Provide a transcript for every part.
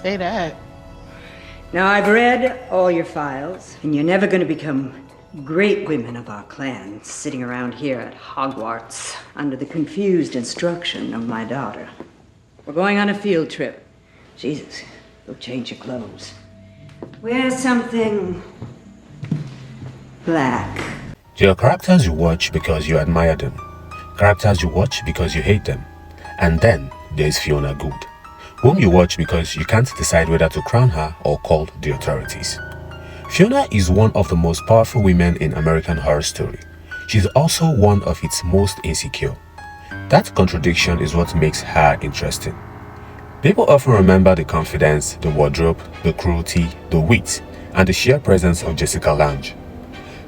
Say that. Now, I've read all your files, and you're never going to become great women of our clan sitting around here at Hogwarts under the confused instruction of my daughter. We're going on a field trip. Jesus, go change your clothes. Wear something black. There are characters you watch because you admire them, characters you watch because you hate them, and then there's Fiona Goode, whom you watch because you can't decide whether to crown her or call the authorities. Fiona is one of the most powerful women in American Horror Story. She's also one of its most insecure. That contradiction is what makes her interesting. People often remember the confidence, the wardrobe, the cruelty, the wit, and the sheer presence of Jessica Lange.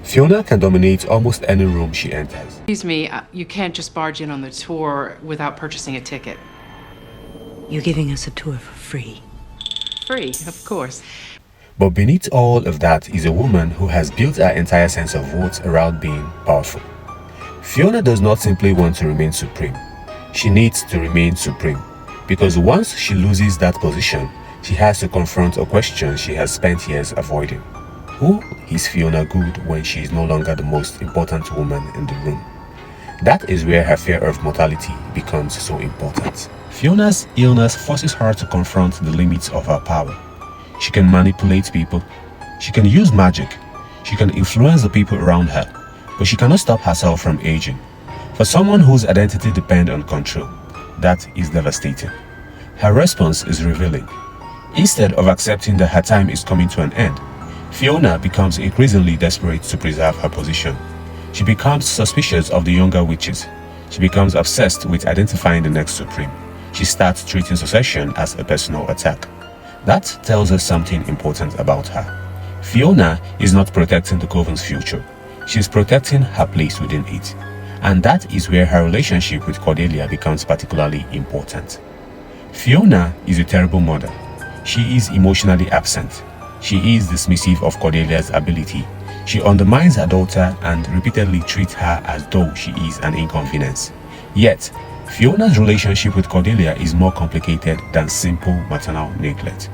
Fiona can dominate almost any room she enters. Excuse me, you can't just barge in on the tour without purchasing a ticket. You're giving us a tour for free. Free, of course. But beneath all of that is a woman who has built her entire sense of worth around being powerful. Fiona does not simply want to remain supreme. She needs to remain supreme, because once she loses that position, she has to confront a question she has spent years avoiding. Who is Fiona Goode when she is no longer the most important woman in the room? That is where her fear of mortality becomes so important. Fiona's illness forces her to confront the limits of her power. She can manipulate people, she can use magic, she can influence the people around her, but she cannot stop herself from aging. For someone whose identity depends on control, that is devastating. Her response is revealing. Instead of accepting that her time is coming to an end, Fiona becomes increasingly desperate to preserve her position. She becomes suspicious of the younger witches. She becomes obsessed with identifying the next supreme. She starts treating succession as a personal attack. That tells us something important about her. Fiona is not protecting the Coven's future. She is protecting her place within it. And that is where her relationship with Cordelia becomes particularly important. Fiona is a terrible mother. She is emotionally absent. She is dismissive of Cordelia's ability. She undermines her daughter and repeatedly treats her as though she is an inconvenience. Yet, Fiona's relationship with Cordelia is more complicated than simple maternal neglect.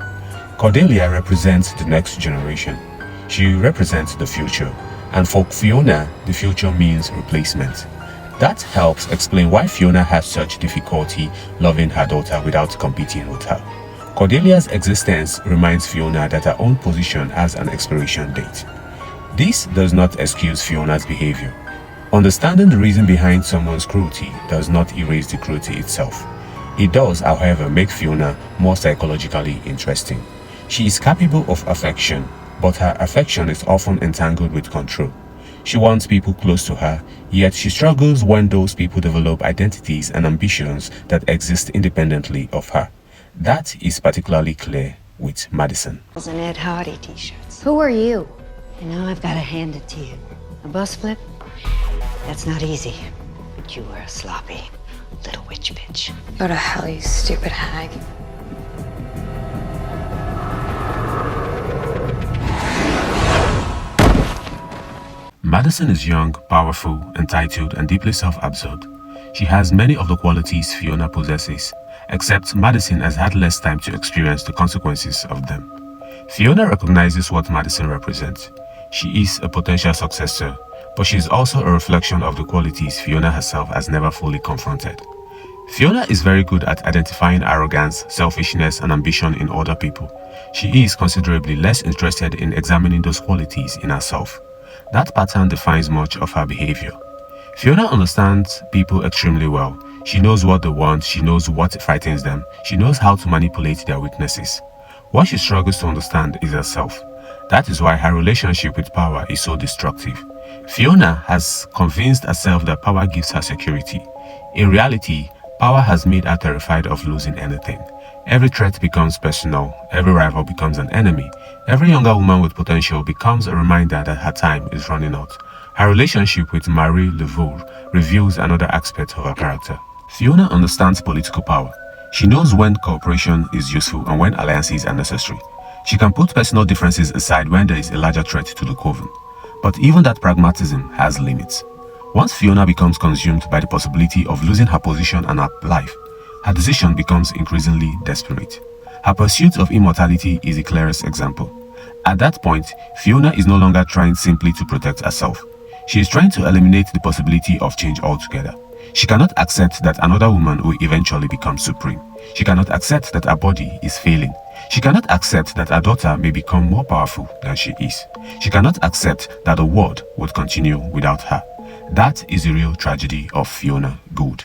Cordelia represents the next generation. She represents the future. And for Fiona, the future means replacement. That helps explain why Fiona has such difficulty loving her daughter without competing with her. Cordelia's existence reminds Fiona that her own position has an expiration date. This does not excuse Fiona's behavior. Understanding the reason behind someone's cruelty does not erase the cruelty itself. It does, however, make Fiona more psychologically interesting. She is capable of affection, but her affection is often entangled with control. She wants people close to her, yet she struggles when those people develop identities and ambitions that exist independently of her. That is particularly clear with Madison. And Ed Hardy t-shirts. Who are you? You know, I've got to hand it to you. A bus flip? That's not easy. But you were a sloppy little witch bitch. Go to hell, you stupid hag. Madison is young, powerful, entitled, and deeply self-absorbed. She has many of the qualities Fiona possesses, except Madison has had less time to experience the consequences of them. Fiona recognizes what Madison represents. She is a potential successor, but she is also a reflection of the qualities Fiona herself has never fully confronted. Fiona is very good at identifying arrogance, selfishness, and ambition in other people. She is considerably less interested in examining those qualities in herself. That pattern defines much of her behavior. Fiona understands people extremely well. She knows what they want, she knows what frightens them, she knows how to manipulate their weaknesses. What she struggles to understand is herself. That is why her relationship with power is so destructive. Fiona has convinced herself that power gives her security. In reality, power has made her terrified of losing anything. Every threat becomes personal, every rival becomes an enemy. Every younger woman with potential becomes a reminder that her time is running out. Her relationship with Marie Laveau reveals another aspect of her character. Fiona understands political power. She knows when cooperation is useful and when alliances are necessary. She can put personal differences aside when there is a larger threat to the Coven. But even that pragmatism has limits. Once Fiona becomes consumed by the possibility of losing her position and her life, her decision becomes increasingly desperate. Her pursuit of immortality is the clearest example. At that point, Fiona is no longer trying simply to protect herself. She is trying to eliminate the possibility of change altogether. She cannot accept that another woman will eventually become supreme. She cannot accept that her body is failing. She cannot accept that her daughter may become more powerful than she is. She cannot accept that the world would continue without her. That is the real tragedy of Fiona Goode.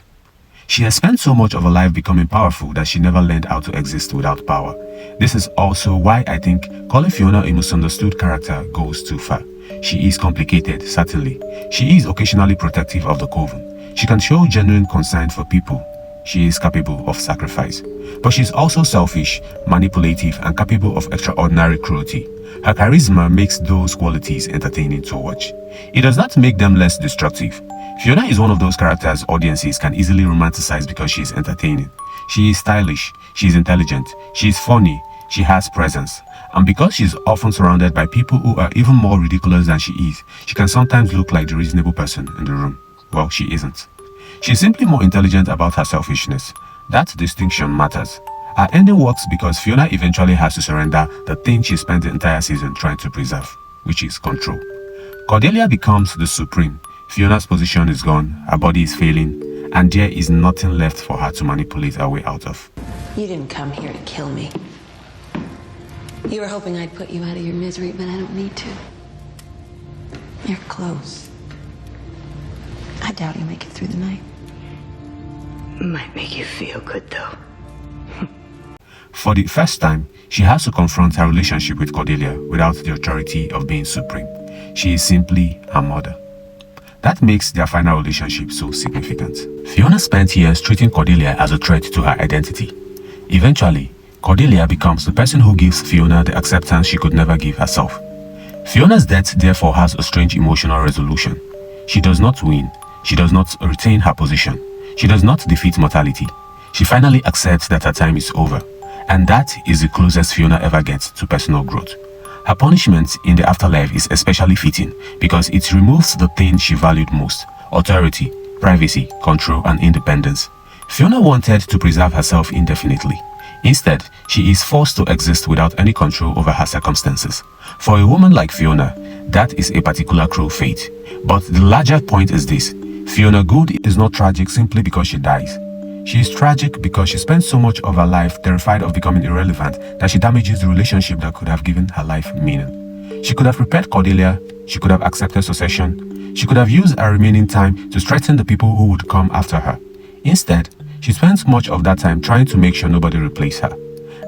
She has spent so much of her life becoming powerful that she never learned how to exist without power. This is also why I think calling Fiona a misunderstood character goes too far. She is complicated, certainly. She is occasionally protective of the Coven. She can show genuine concern for people. She is capable of sacrifice. But she is also selfish, manipulative, and capable of extraordinary cruelty. Her charisma makes those qualities entertaining to watch. It does not make them less destructive. Fiona is one of those characters audiences can easily romanticize because she is entertaining. She is stylish, she is intelligent, she is funny, she has presence. And because she is often surrounded by people who are even more ridiculous than she is, she can sometimes look like the reasonable person in the room. Well, she isn't. She is simply more intelligent about her selfishness. That distinction matters. Her ending works because Fiona eventually has to surrender the thing she spent the entire season trying to preserve, which is control. Cordelia becomes the supreme. Fiona's position is gone, her body is failing, and there is nothing left for her to manipulate her way out of. You didn't come here to kill me. You were hoping I'd put you out of your misery, but I don't need to. You're close. I doubt you'll make it through the night. Might make you feel good, though. For the first time, she has to confront her relationship with Cordelia without the authority of being supreme. She is simply her mother. That makes their final relationship so significant. Fiona spent years treating Cordelia as a threat to her identity. Eventually, Cordelia becomes the person who gives Fiona the acceptance she could never give herself. Fiona's death therefore has a strange emotional resolution. She does not win. She does not retain her position. She does not defeat mortality. She finally accepts that her time is over. And that is the closest Fiona ever gets to personal growth. Her punishment in the afterlife is especially fitting because it removes the thing she valued most: authority, privacy, control, and independence. Fiona wanted to preserve herself indefinitely. Instead, she is forced to exist without any control over her circumstances. For a woman like Fiona, that is a particular cruel fate. But the larger point is this: Fiona Goode is not tragic simply because she dies. She is tragic because she spends so much of her life terrified of becoming irrelevant that she damages the relationship that could have given her life meaning. She could have prepared Cordelia, she could have accepted succession, she could have used her remaining time to strengthen the people who would come after her. Instead, she spends much of that time trying to make sure nobody replaces her.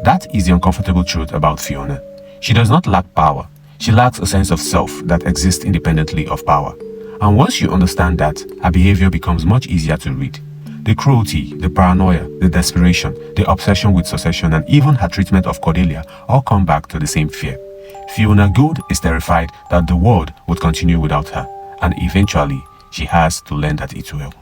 That is the uncomfortable truth about Fiona. She does not lack power. She lacks a sense of self that exists independently of power. And once you understand that, her behavior becomes much easier to read. The cruelty, the paranoia, the desperation, the obsession with succession, and even her treatment of Cordelia all come back to the same fear. Fiona Goode is terrified that the world would continue without her, and eventually she has to learn that it will.